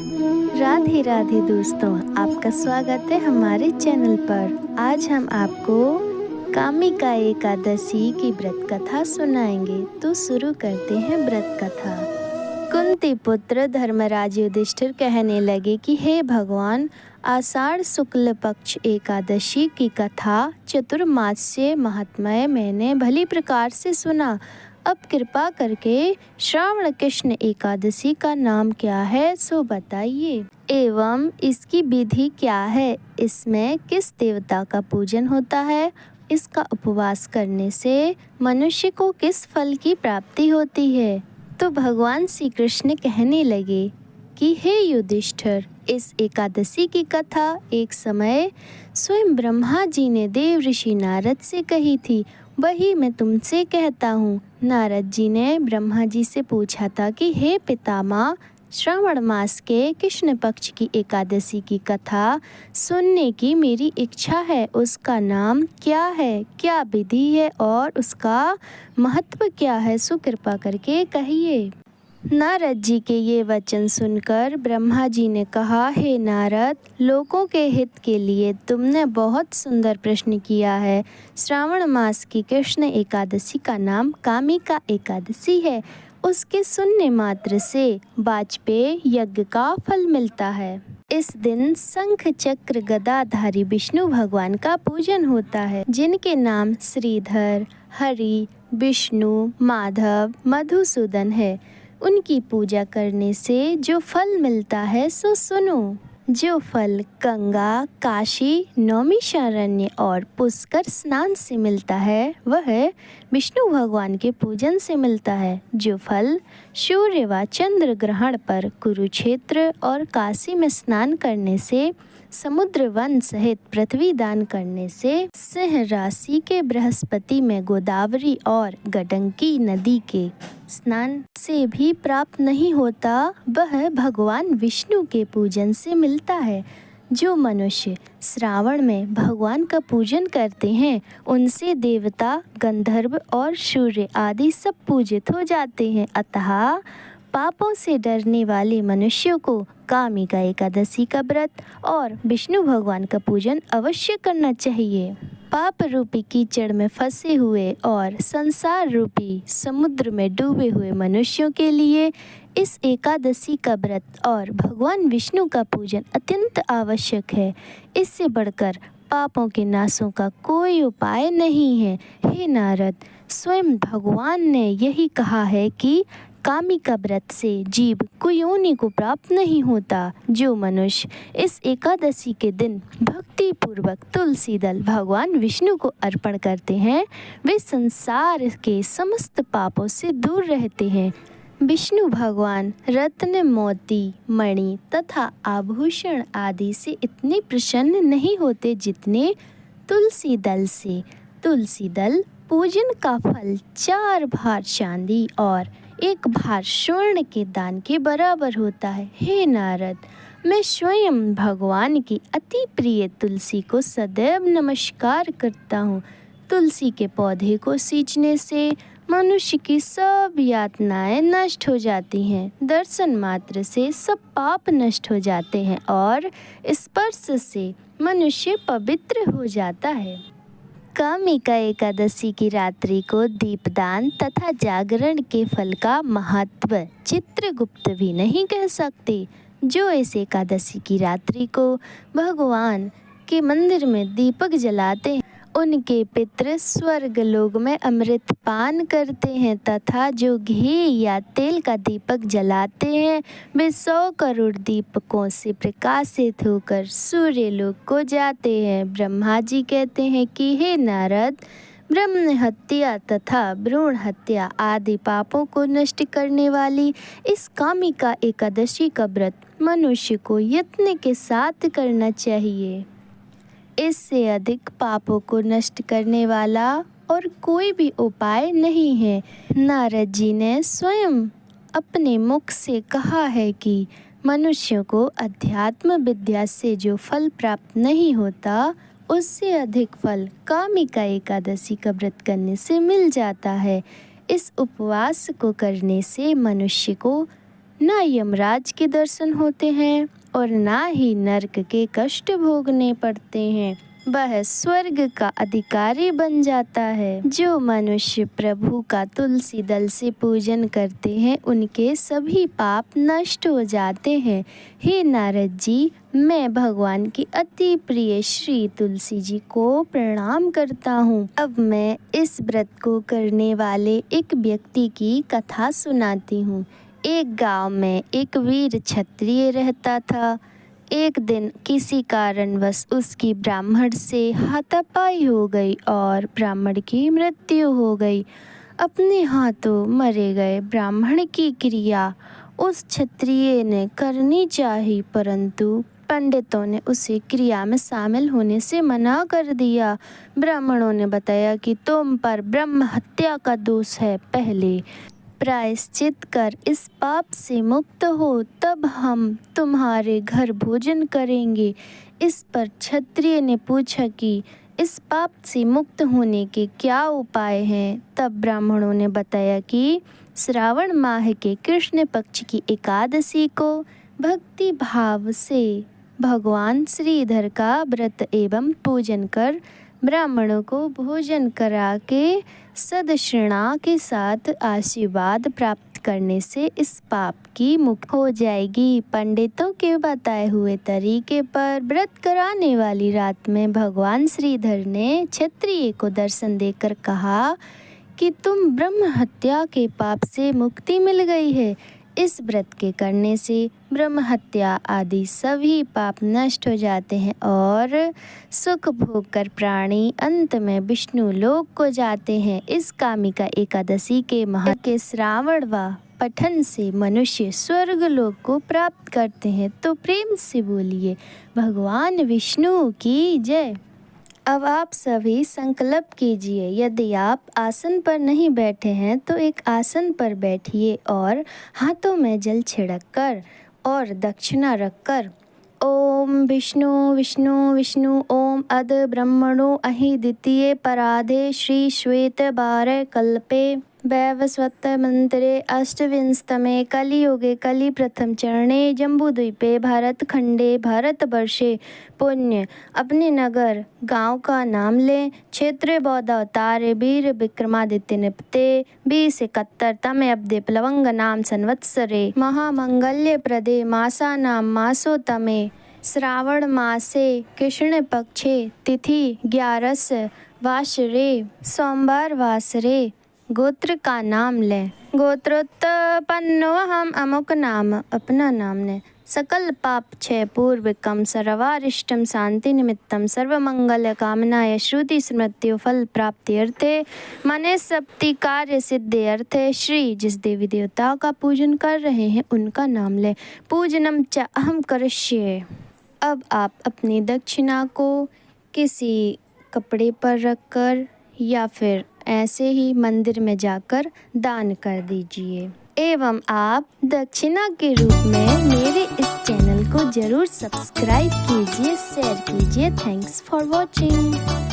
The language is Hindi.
राधे राधे दोस्तों, आपका स्वागत है हमारे चैनल पर। आज हम आपको कामिका एकादशी की व्रत कथा सुनाएंगे। तो शुरू करते हैं व्रत कथा। कुंती पुत्र धर्मराज युधिष्ठिर कहने लगे कि हे भगवान, आषाढ़ शुक्ल पक्ष एकादशी की कथा चतुर्मास्य महात्म्य मैंने भली प्रकार से सुना। अब कृपा करके श्रावण कृष्ण एकादशी का नाम क्या है सो बताइए, एवं इसकी विधि क्या है, इसमें किस देवता का पूजन होता है, इसका उपवास करने से मनुष्य को किस फल की प्राप्ति होती है। तो भगवान श्री कृष्ण कहने लगे कि हे युधिष्ठिर, इस एकादशी की कथा एक समय स्वयं ब्रह्मा जी ने देव ऋषि नारद से कही थी, वही मैं तुमसे कहता हूँ। नारद जी ने ब्रह्मा जी से पूछा था कि हे पितामह, श्रावण मास के कृष्ण पक्ष की एकादशी की कथा सुनने की मेरी इच्छा है। उसका नाम क्या है, क्या विधि है और उसका महत्व क्या है, सो कृपा करके कहिए। नारद जी के ये वचन सुनकर ब्रह्मा जी ने कहा, हे नारद, लोगों के हित के लिए तुमने बहुत सुंदर प्रश्न किया है। श्रावण मास की कृष्ण एकादशी का नाम कामिका एकादशी है। उसके सुनने मात्र से वाजपेय यज्ञ का फल मिलता है। इस दिन शंख चक्र गदाधारी विष्णु भगवान का पूजन होता है, जिनके नाम श्रीधर, हरि, विष्णु, माधव, मधुसूदन है। उनकी पूजा करने से जो फल मिलता है सो सुनो। जो फल गंगा, काशी, नौमिषारण्य और पुष्कर स्नान से मिलता है, वह विष्णु भगवान के पूजन से मिलता है। जो फल सूर्य व चंद्र ग्रहण पर कुरुक्षेत्र और काशी में स्नान करने से, समुद्र वन सहित पृथ्वी दान करने से, सिंह राशि के बृहस्पति में गोदावरी और गंडकी नदी के स्नान से भी प्राप्त नहीं होता, वह भगवान विष्णु के पूजन से मिलता है। जो मनुष्य श्रावण में भगवान का पूजन करते हैं, उनसे देवता, गंधर्व और सूर्य आदि सब पूजित हो जाते हैं। अतः पापों से डरने वाले मनुष्यों को कामिका एकादशी का व्रत और विष्णु भगवान का पूजन अवश्य करना चाहिए। पाप रूपी कीचड़ में फंसे हुए और संसार रूपी समुद्र में डूबे हुए मनुष्यों के लिए इस एकादशी का व्रत और भगवान विष्णु का पूजन अत्यंत आवश्यक है। इससे बढ़कर पापों के नाशों का कोई उपाय नहीं है। हे नारद, स्वयं भगवान ने यही कहा है कि कामिका व्रत से जीव कुयोनि को प्राप्त नहीं होता। जो मनुष्य इस एकादशी के दिन भक्ति पूर्वक तुलसी दल भगवान विष्णु को अर्पण करते हैं, वे संसार के समस्त पापों से दूर रहते हैं। विष्णु भगवान रत्न, मोती, मणि तथा आभूषण आदि से इतने प्रसन्न नहीं होते जितने तुलसी दल से। तुलसी दल पूजन का फल 4 भार चांदी और 1 भार स्वर्ण के दान के बराबर होता है। हे नारद, मैं स्वयं भगवान की अति प्रिय तुलसी को सदैव नमस्कार करता हूँ। तुलसी के पौधे को सींचने से मनुष्य की सब यातनाएं नष्ट हो जाती हैं। दर्शन मात्र से सब पाप नष्ट हो जाते हैं और स्पर्श से मनुष्य पवित्र हो जाता है। कामिका एकादशी की रात्रि को दीपदान तथा जागरण के फल का महत्व चित्रगुप्त भी नहीं कह सकते। जो इस एकादशी की रात्रि को भगवान के मंदिर में दीपक जलाते हैं, उनके पितृ स्वर्ग लोक में अमृत पान करते हैं तथा जो घी या तेल का दीपक जलाते हैं, वे 100 करोड़ दीपकों से प्रकाशित होकर सूर्य लोक को जाते हैं। ब्रह्मा जी कहते हैं कि हे नारद, ब्रह्म हत्या तथा भ्रूण हत्या आदि पापों को नष्ट करने वाली इस कामिका एकादशी का व्रत मनुष्य को यत्न के साथ करना चाहिए। इससे अधिक पापों को नष्ट करने वाला और कोई भी उपाय नहीं है। नारद जी ने स्वयं अपने मुख से कहा है कि मनुष्यों को अध्यात्म विद्या से जो फल प्राप्त नहीं होता, उससे अधिक फल कामिका एकादशी का व्रत करने से मिल जाता है। इस उपवास को करने से मनुष्य को ना यमराज के दर्शन होते हैं और ना ही नरक के कष्ट भोगने पड़ते हैं। वह स्वर्ग का अधिकारी बन जाता है। जो मनुष्य प्रभु का तुलसी दल से पूजन करते हैं उनके सभी पाप नष्ट हो जाते हैं। हे नारद जी, मैं भगवान की अति प्रिय श्री तुलसी जी को प्रणाम करता हूँ। अब मैं इस व्रत को करने वाले एक व्यक्ति की कथा सुनाती हूँ। एक गांव में एक वीर क्षत्रिय रहता था। एक दिन किसी कारणवश उसकी ब्राह्मण से हाथापाई हो गई और ब्राह्मण की मृत्यु हो गई। अपने हाथों मरे गए ब्राह्मण की क्रिया उस क्षत्रिय ने करनी चाहिए, परंतु पंडितों ने उसे क्रिया में शामिल होने से मना कर दिया। ब्राह्मणों ने बताया कि तुम पर ब्रह्म हत्या का दोष है, पहले प्रायश्चित कर इस पाप से मुक्त हो, तब हम तुम्हारे घर भोजन करेंगे। इस पर क्षत्रिय ने पूछा कि इस पाप से मुक्त होने के क्या उपाय हैं। तब ब्राह्मणों ने बताया कि श्रावण माह के कृष्ण पक्ष की एकादशी को भक्ति भाव से भगवान श्रीधर का व्रत एवं पूजन कर ब्राह्मणों को भोजन करा के सदक्षिणा के साथ आशीर्वाद प्राप्त करने से इस पाप की मुक्त हो जाएगी। पंडितों के बताए हुए तरीके पर व्रत कराने वाली रात में भगवान श्रीधर ने क्षत्रिय को दर्शन देकर कहा कि तुम ब्रह्म हत्या के पाप से मुक्ति मिल गई है। इस व्रत के करने से ब्रह्म हत्या आदि सभी पाप नष्ट हो जाते हैं और सुख भोग कर प्राणी अंत में विष्णु लोक को जाते हैं। इस कामिका एकादशी के महत्व के श्रावण व पठन से मनुष्य स्वर्ग लोक को प्राप्त करते हैं। तो प्रेम से बोलिए भगवान विष्णु की जय। अब आप सभी संकल्प कीजिए, यदि आप आसन पर नहीं बैठे हैं तो एक आसन पर बैठिए और हाथों में जल छिड़क कर और दक्षिणा रखकर ओम विष्णु विष्णु विष्णु ओम अद ब्रह्मणो अहि द्वितीय पराधे श्री श्वेत बारह कल्पे वैवस्वत मंत्रे अष्टविंशतमे कलियुगे कलि प्रथम चरणे जम्बूद्वीपे भारत खंडे भारतवर्षे पुण्य। अपने नगर गांव का नाम लें। क्षेत्र बौद्ध अवतारे वीर विक्रमादित्य निपते 2071 तमे अब्दे प्लवंग नाम संवत्सरे महामंगल्य प्रदे मासा नाम मासो तमे श्रावण मासे कृष्ण पक्षे तिथि 11 वासरे सोमवार वासरे। गोत्र का नाम लें। गोत्रोत्पन्नो हम अमुक नाम, अपना नाम लें। सकल पाप क्षय पूर्वकम सर्वारिष्टम शांति निमित्तम सर्वमंगल कामनाय श्रुति स्मृत्यो फल प्राप्ति अर्थे मने सप्ति कार्य सिद्धि अर्थे। श्री जिस देवी देवता का पूजन कर रहे हैं उनका नाम लें। पूजनम च अहम करिष्ये। अब आप अपनी दक्षिणा को किसी कपड़े पर रखकर या फिर ऐसे ही मंदिर में जाकर दान कर दीजिए। एवं आप दक्षिणा के रूप में मेरे इस चैनल को जरूर सब्सक्राइब कीजिए, शेयर कीजिए। Thanks for watching.